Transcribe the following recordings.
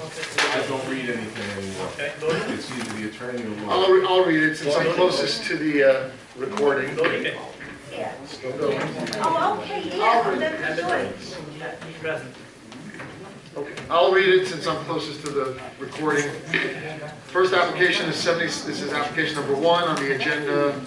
I don't read anything anymore. Okay, voting? It's either the attorney or lawyer. I'll read it since I'm closest to the recording. Voting? Still going. Oh, okay, yeah, then And the join. present. Okay, I'll read it since I'm closest to the recording. First application is this is application number 1 on the agenda,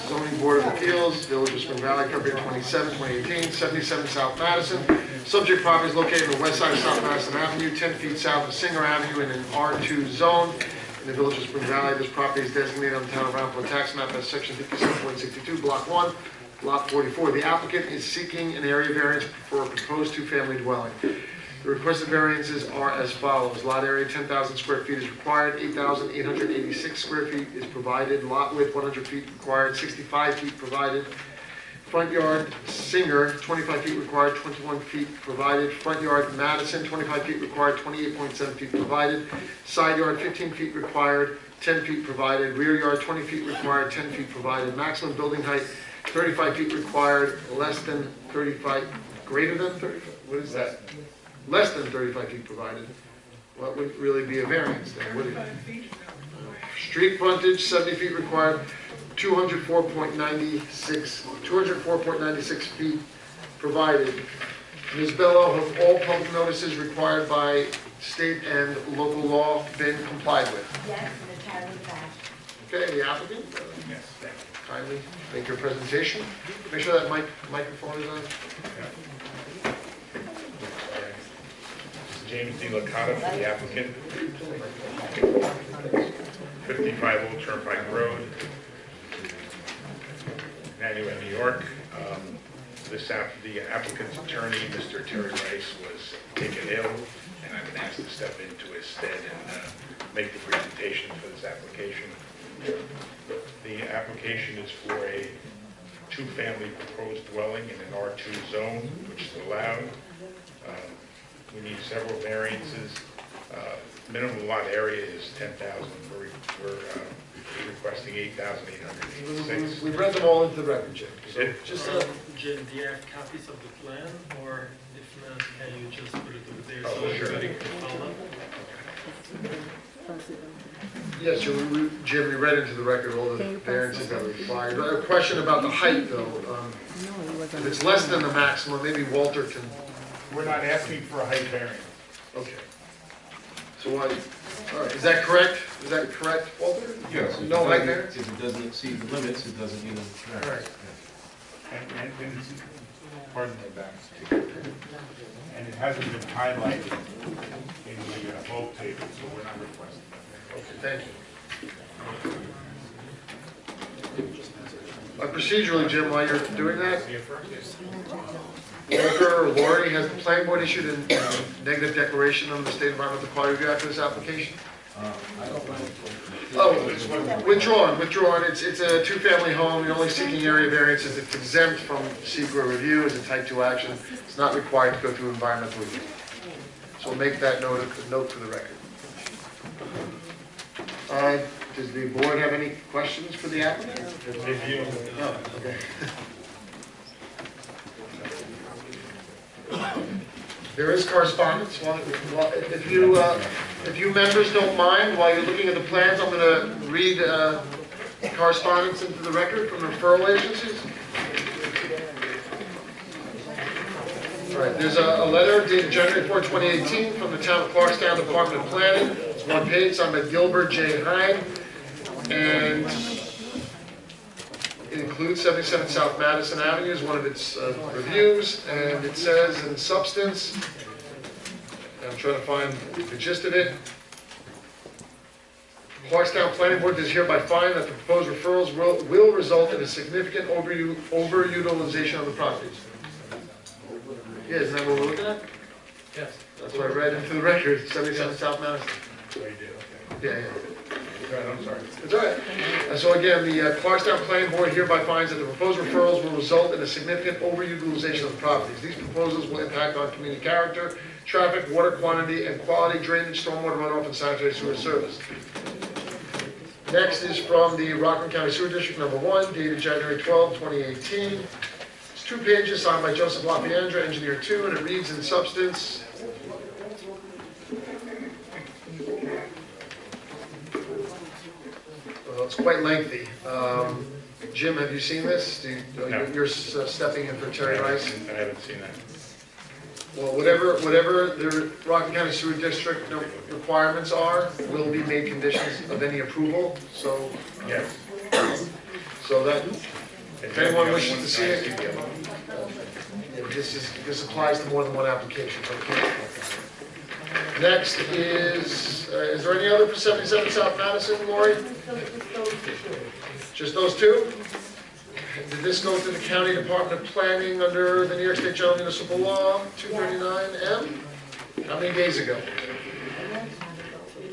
Zoning Board of Appeals, Village of Spring Valley, February 27, 2018, 77 South Madison. Subject property is located on the west side of South Madison Avenue, 10 feet south of Singer Avenue in an R2 zone in the Village of Spring Valley. This property is designated on the Town of Rockport tax map as section 57.62, block 1, lot 44. The applicant is seeking an area variance for a proposed two-family dwelling. The requested variances are as follows. Lot area 10,000 square feet is required, 8,886 square feet is provided. Lot width 100 feet required, 65 feet provided. Front yard Singer, 25 feet required, 21 feet provided. Front yard Madison, 25 feet required, 28.7 feet provided. Side yard 15 feet required, 10 feet provided. Rear yard 20 feet required, 10 feet provided. Maximum building height 35 feet required, less than 35, greater than 35, what is that? Less than 35 feet provided. What would really be a variance there? Would it? Street frontage, 70 feet required, 204.96 feet provided. Ms. Bello, have all public notices required by state and local law been complied with? Yes, and the time is back. Okay, the applicant? Yes. Kindly make your presentation. Make sure that microphone is on. James D. Licata for the applicant. 55 Old Turnpike Road, Nanuet, New York. The applicant's attorney, Mr. Terry Rice, was taken ill, and I've been asked to step into his stead and make the presentation for this application. The application is for a two-family proposed dwelling in an R2 zone, which is allowed. We need several variances. Minimum lot area is 10,000. We're requesting 8,886. We've read them all into the record, Jim. So Just Jim, do you have copies of the plan, or if not, can you just put it over there Oh, so sure. everybody can follow? yes, Jim, we read into the record all the variances that are required. A question about the height, though. If it's less than the maximum, maybe Walter can. We're not asking for a height variance. Okay. So all right. Is that correct? Is that correct, Walter? Yes. No height variance? If it doesn't exceed the limits, it doesn't need a variance. Right. Pardon my back. And it hasn't been highlighted in the vote table, so we're not requesting that. Okay, thank you. Procedurally, Jim, while you're doing that, Walter or Lori, has the planning board issued a negative declaration on the State Environmental Quality Review Act for this application? Oh, withdrawn. It's a two-family home. You're only seeking area variances. It's exempt from secret review as a type 2 action. It's not required to go through environmental review. So we'll make that note for the record. Does the board have any questions for the applicant? No, okay. There is correspondence. If you members don't mind, while you're looking at the plans, I'm going to read correspondence into the record from the referral agencies. All right, there's a letter dated January 4, 2018 from the Town of Clarkstown Department of Planning. It's one page, signed by Gilbert J. Hine, and it includes 77 South Madison Avenue as one of its reviews, and it says in substance, I'm trying to find the gist of it. Clarkstown Planning Board does hereby find that the proposed referrals will result in a significant overutilization of the properties. Yeah, isn't that what we're looking at? Yes. That's what I read into the record, 77 South Madison. So you do, Yeah, okay. yeah. I'm sorry. It's all right. So again, the Clarkstown Planning Board hereby finds that the proposed referrals will result in a significant overutilization of the properties. These proposals will impact on community character, traffic, water quantity and quality, drainage, stormwater runoff, and sanitary sewer service. Next is from the Rockland County Sewer District Number 1, dated January 12, 2018. It's 2 pages, signed by Joseph LaPiandra, Engineer 2, and it reads in substance, it's quite lengthy. Jim, have you seen this? No. You're stepping in for Terry Rice? I haven't seen that. Well, whatever the Rockland County Sewer District requirements are, will be made conditions of any approval, so, Yes. so that, if anyone wishes to see it, it. this applies to more than one application. Next is there any other for 77 South Madison, Lori? Just those two? Did this go to the County Department of Planning under the New York State General Municipal Law 239M? How many days ago?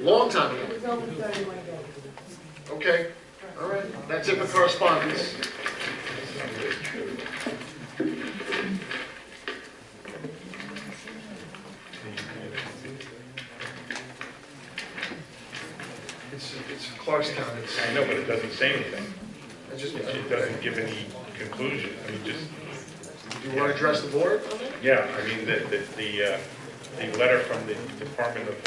Long time ago. Okay, all right. That's it for correspondence. It's Clarkstown. I know, but it doesn't say anything. Just, It doesn't give any conclusion. I mean, just, do you want to address the board on that? yeah, I mean, the letter from the Department of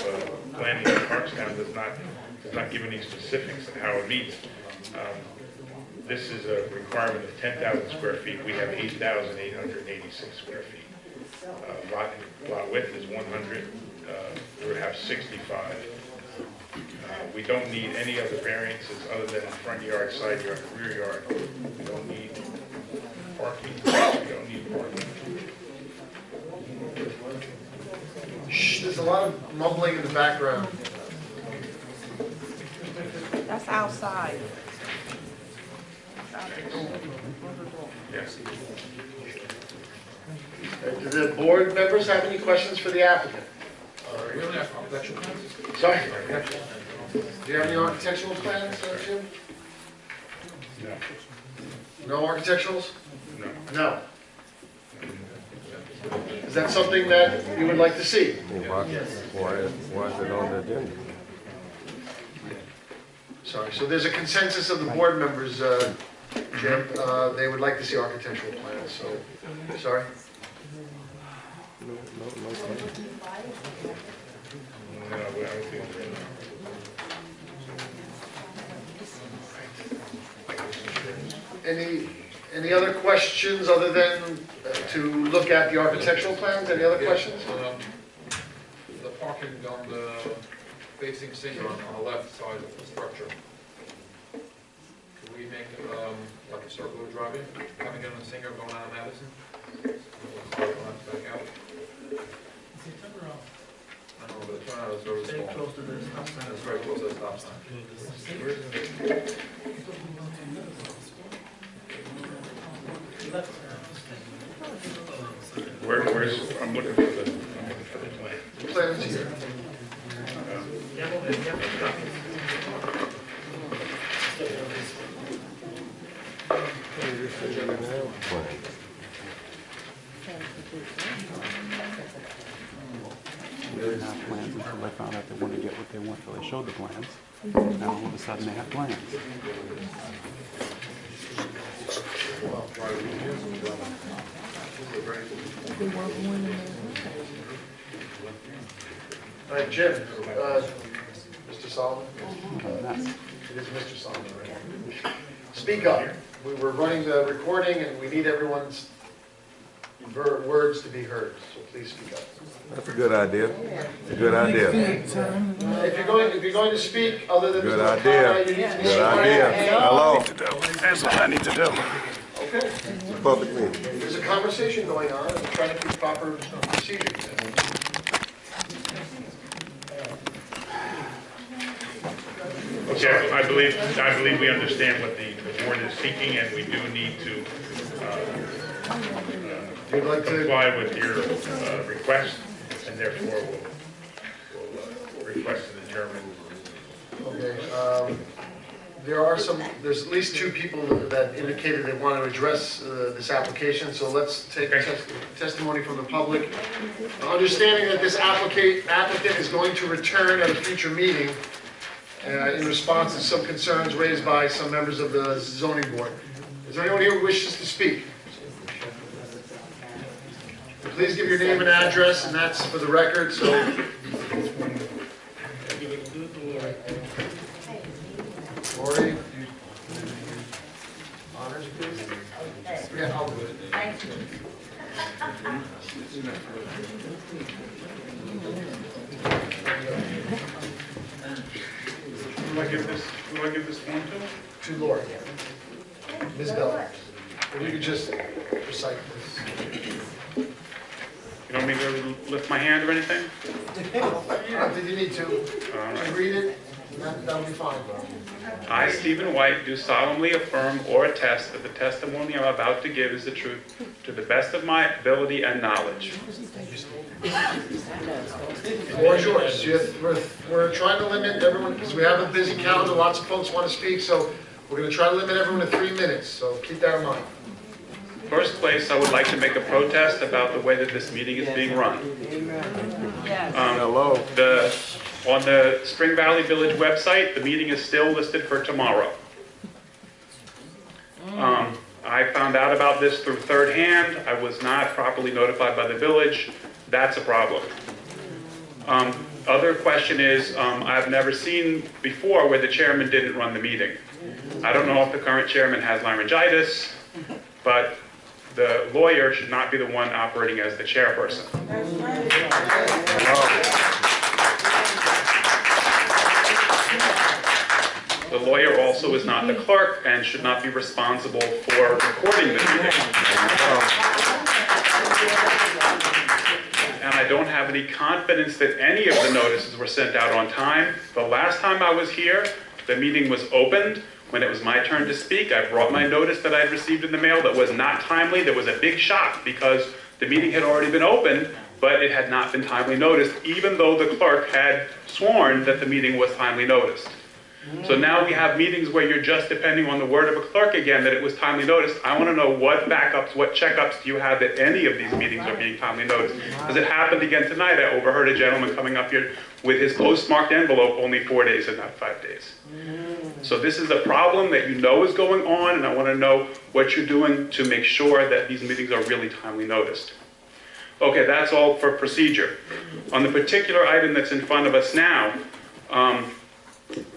Planning in Parkstown does not give any specifics on how it meets. This is a requirement of 10,000 square feet. We have 8,886 square feet. Lot width is 100. We would have 65. We don't need any other variances other than front yard, side yard, rear yard. We don't need parking. We don't need parking. Shh, there's a lot of mumbling in the background. That's outside. Yes. Do the board members have any questions for the applicant? Sorry? Do you have any architectural plans, Jim? No. No architecturals? No. No. Is that something that you would like to see? Why is it on the agenda? Sorry, so there's a consensus of the board members, Jim, they would like to see architectural plans, so, sorry? No. No, I don't think Any other questions other than to look at the architectural plans? Any other questions? The parking on the facing Singer on the left side of the structure. Can we make like a circular driving, coming in on Singer, going out of Madison? Car going out, back out? I don't know, but the turnout is very Very small. close to the stop sign. It's very close to the stop sign. where's, I'm looking for the plan. The plans here. They didn't have plans until they found out they wanted to get what they want, so they showed the plans. Now all of a sudden they have plans. All right, Jim, Mr. Solomon? And that's- It is Mr. Solomon, right? Speak up. We were running the recording and we need everyone's words to be heard, so please speak up. That's a good idea. It's a good idea. If you're going to speak, other than Good Mr. idea. O'Connor, you need to be Good sworn idea. in. Hello. That's what I need to do. Okay. It's public meeting. There's a conversation going on, and we're trying to keep proper procedures. Okay, I believe we understand what the board is seeking, and we do need to We'd like to, comply with your request, and therefore we'll request an adjournment. okay, there's at least two people that indicated they want to address this application, so let's take testimony from the public. Understanding that this applicant is going to return at a future meeting in response to some concerns raised by some members of the zoning board. Is there anyone here who wishes to speak? Please give your name and address, and that's for the record, so. Lori, you give this, who do I give this form to? To Laura. Ms. Bell. If you could just recite this. You don't need to lift my hand or anything? I don't think you need to. All right. Just read it, that'll be fine. I, Stephen White, do solemnly affirm or attest that the testimony I'm about to give is the truth to the best of my ability and knowledge. The floor is yours. We're trying to limit everyone, because we have a busy calendar, lots of folks want to speak, so we're going to try to limit everyone to 3 minutes, so keep that in mind. First place, I would like to make a protest about the way that this meeting is being run. Yes. Hello. On the Spring Valley Village website, the meeting is still listed for tomorrow. I found out about this through third hand. I was not properly notified by the village. That's a problem. Other question is, I've never seen before where the chairman didn't run the meeting. I don't know if the current chairman has laryngitis, but the lawyer should not be the one operating as the chairperson. The lawyer also is not the clerk and should not be responsible for recording the meeting. And I don't have any confidence that any of the notices were sent out on time. The last time I was here, the meeting was opened. When it was my turn to speak, I brought my notice that I'd received in the mail that was not timely. There was a big shock because the meeting had already been opened, but it had not been timely noticed, even though the clerk had sworn that the meeting was timely noticed. So now we have meetings where you're just depending on the word of a clerk again that it was timely noticed. I want to know what backups, what checkups do you have that any of these meetings are being timely noticed? Because it happened again tonight. I overheard a gentleman coming up here with his postmarked envelope only 4 days and not 5 days. So this is a problem that you know is going on, and I want to know what you're doing to make sure that these meetings are really timely noticed. Okay, that's all for procedure. On the particular item that's in front of us now,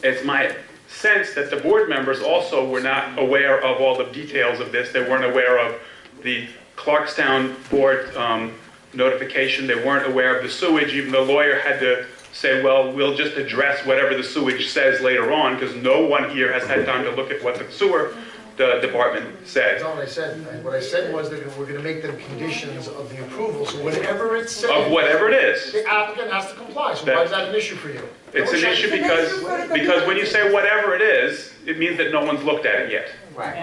it's my sense that the board members also were not aware of all the details of this. They weren't aware of the Clarkstown board notification. They weren't aware of the sewage. Even the lawyer had to say, well, we'll just address whatever the sewage says later on, because no one here has had time to look at what the sewer department said. That's not what I said. What I said was that we're going to make them conditions of the approval, so whatever it says, Of whatever it is. the applicant has to comply. So why is that an issue for you? It's an issue because when you say whatever it is, it means that no one's looked at it yet. Right.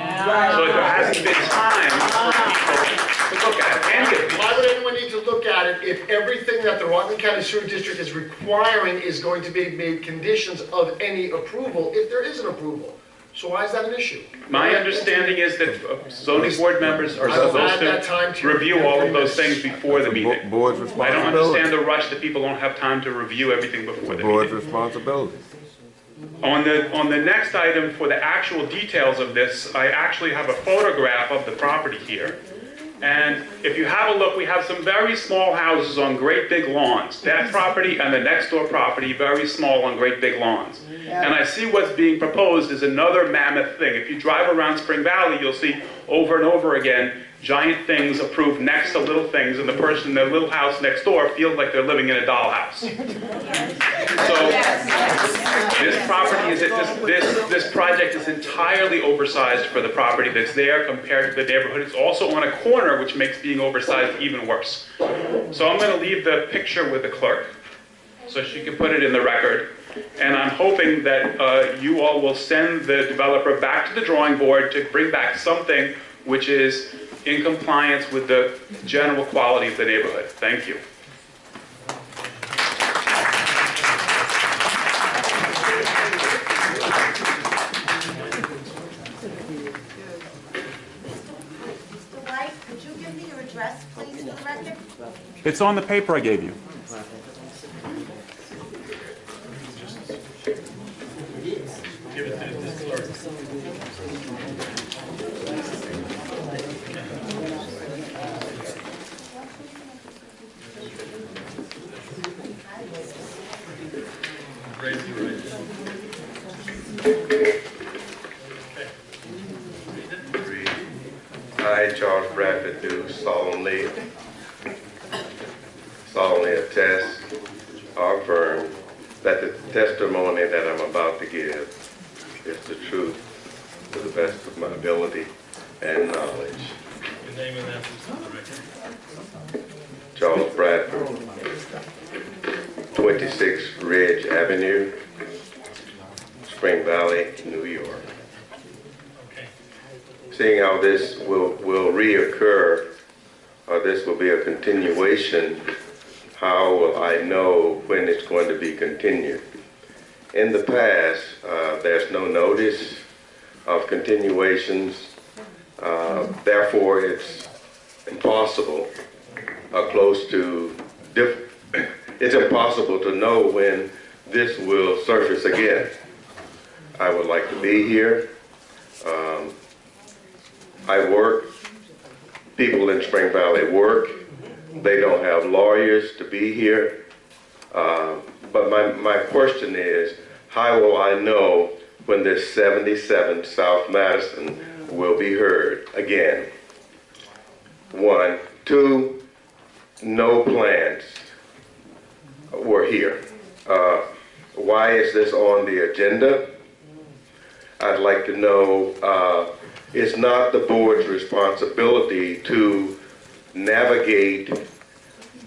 So there hasn't been time for people to look at it. Any of these. Why would anyone need to look at it if everything that the Rockland County Sewer District is requiring is going to be made conditions of any approval, if there is an approval? So why is that an issue? My understanding is that zoning board members are I will supposed add that time to to review all of those things before the meeting. Board's I don't responsibility. understand the rush that people don't have time to review everything before the Board's meeting. responsibility. On the next item, for the actual details of this, I actually have a photograph of the property here. And if you have a look, we have some very small houses on great big lawns. That property and the next door property, very small on great big lawns. And I see what's being proposed is another mammoth thing. If you drive around Spring Valley, you'll see over and over again, giant things approved next to little things, and the person in their little house next door feels like they're living in a dollhouse. So this property is, this project is entirely oversized for the property that's there compared to the neighborhood. It's also on a corner, which makes being oversized even worse. So I'm going to leave the picture with the clerk so she can put it in the record. And I'm hoping that you all will send the developer back to the drawing board to bring back something which is in compliance with the general quality of the neighborhood. Thank you. Mr. White, could you give me your address, please, for the record? It's on the paper I gave you. Give it to this clerk. Raise your right hand. I, Charles Bradford, do solemnly attest or affirm that the testimony that I'm about to give is the truth to the best of my ability and knowledge. Your name and address for the record. Charles Bradford, 26 Ridge Avenue, Spring Valley, New York. Okay. Seeing how this will reoccur, or this will be a continuation, how will I know when it's going to be continued? In the past, there's no notice of continuations, therefore it's impossible, it's impossible to know when this will surface again. I would like to be here. I work, people in Spring Valley work. They don't have lawyers to be here. But my question is, how will I know when this 77 South Madison will be heard again? 1. 2, no plans were here. Why is this on the agenda? I'd like to know, it's not the board's responsibility to navigate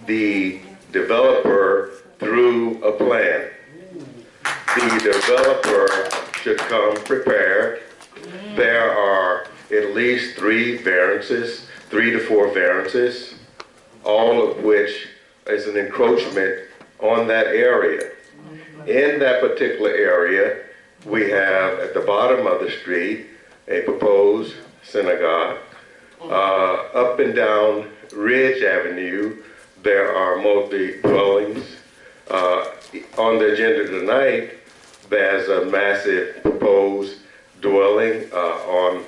the developer through a plan. The developer should come prepared. There are at least 3 to 4 variances, all of which is an encroachment on that area. In that particular area, we have at the bottom of the street a proposed synagogue. Up and down Ridge Avenue, there are multi-dwellings. On the agenda tonight, there's a massive proposed dwelling on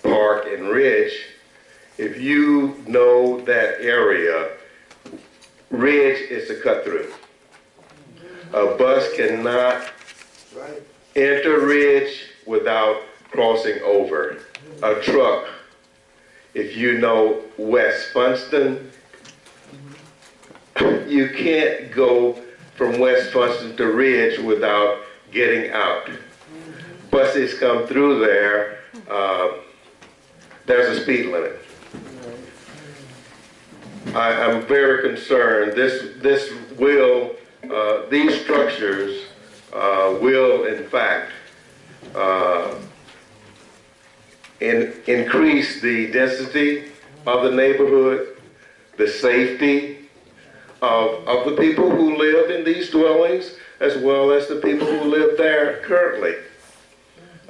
Park and Ridge. If you know that area, Ridge is a cut-through. A bus cannot enter Ridge without crossing over. A truck, if you know West Funston, you can't go from West Funston to Ridge without getting out. Buses come through there, there's a speed limit. I'm very concerned. These structures will, in fact, increase the density of the neighborhood, the safety of the people who live in these dwellings, as well as the people who live there currently.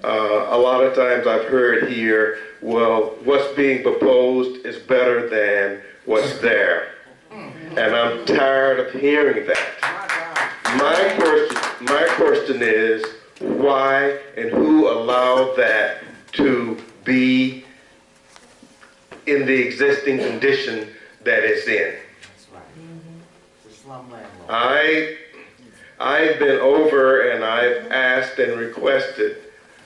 A lot of times I've heard here, well, what's being proposed is better than what's there. And I'm tired of hearing that. My question is, why and who allowed that to be in the existing condition that it's in? I've been over and I've asked and requested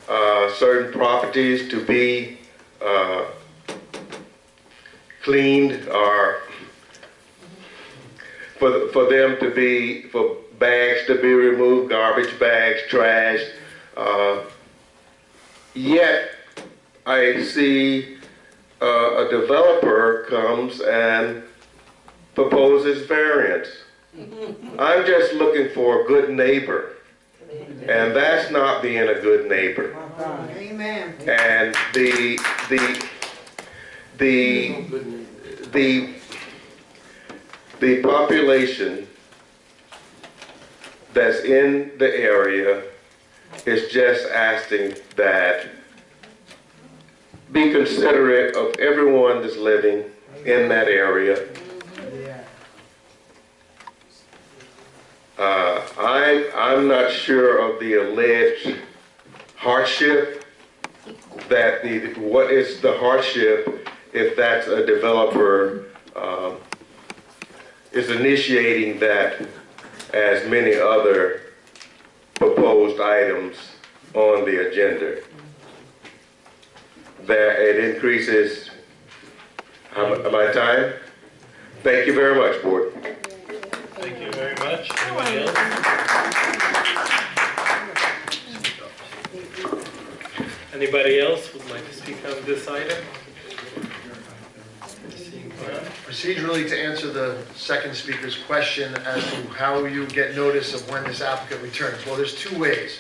certain properties to be cleaned, or for them to be, for bags to be removed, garbage bags, trash. Yet I see a developer comes and proposes variance. I'm just looking for a good neighbor, and that's not being a good neighbor. Amen. And the population that's in the area is just asking that be considerate of everyone that's living in that area. I'm not sure of the alleged hardship, what is the hardship if that's a developer is initiating that as many other proposed items on the agenda. That it increases my time. Thank you very much, Board. Thank you very much. Anybody else? Anybody else would like to speak on this item? Seeing none. Procedurally, to answer the second speaker's question as to how you get notice of when this applicant returns, well, there's two ways.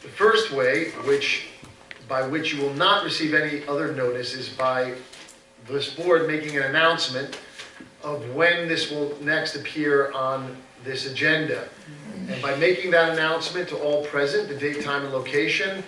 The first way, by which you will not receive any other notice, is by this board making an announcement of when this will next appear on this agenda. And by making that announcement to all present, the date, time, and location,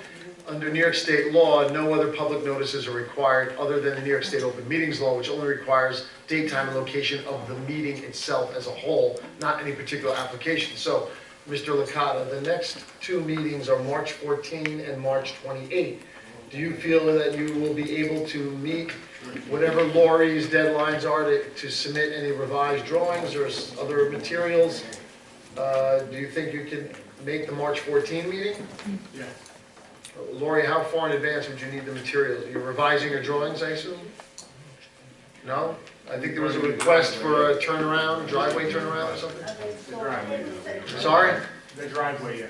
under New York State law, no other public notices are required other than the New York State Open Meetings Law, which only requires date, time, and location of the meeting itself as a whole, not any particular application. So, Mr. Licata, the next two meetings are March 14 and March 28. Do you feel that you will be able to meet whatever Lori's deadlines are to submit any revised drawings or other materials? Do you think you can make the March 14 meeting? Yeah. Lori, how far in advance would you need the materials? You're revising your drawings, I assume? No? I think there was a request for a turnaround, driveway turnaround or something? The driveway. Sorry? The driveway, yeah.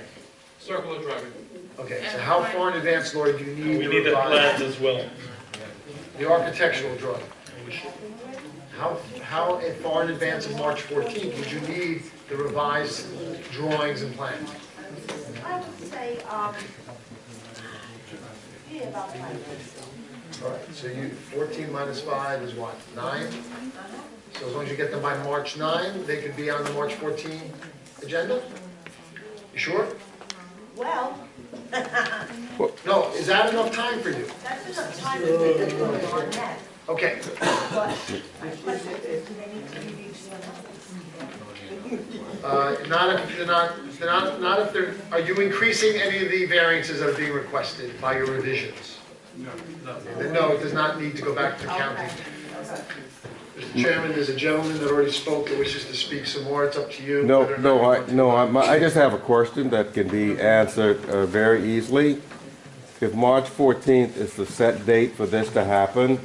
Circular driving. Okay, so how far in advance, Lori, do you need We the need the plans revised? as well. The architectural drawing? How far in advance of March 14th would you need the revised drawings and plans? I would say, yeah, about 5 minutes. All right, so 14 minus 5 is what, 9? So as long as you get them by March 9, they could be on the March 14 agenda? You sure? Well, No, is that enough time for you? that's enough time to get the drawing on that. Okay, But my question is, do they need to be reached? not if they're, are you increasing any of the variances that are being requested by your revisions? No, it does not need to go back to county. Mr. Chairman, there's a gentleman that already spoke that wishes to speak some more. It's up to you. No, whether or not you want to- I just have a question that can be answered very easily. If March 14th is the set date for this to happen,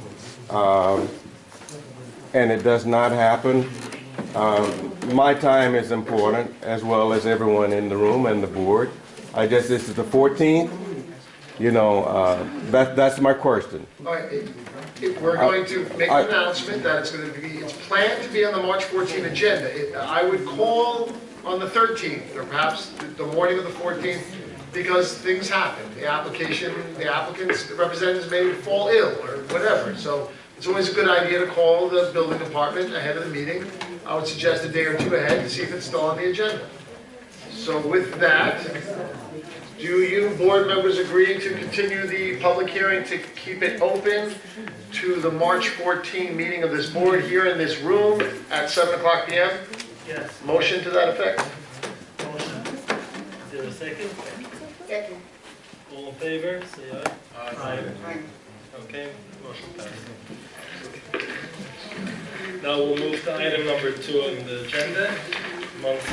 and it does not happen, my time is important, as well as everyone in the room and the board. This is the 14th, that's my question. All right, if we're going to make an announcement that it's planned to be on the March 14 agenda. I would call on the 13th, or perhaps the morning of the 14th, because things happen. The applicant's representatives may fall ill or whatever. So it's always a good idea to call the building department ahead of the meeting. I would suggest a day or two ahead to see if it's still on the agenda. So with that, do you board members agree to continue the public hearing to keep it open to the March 14 meeting of this board here in this room at 7 o'clock p.m.? Yes. Motion to that effect? Motion. Is there a second? Second. All in favor, say aye. Aye. Okay, motion passes. Now we'll move to item number 2 on the agenda. Monthly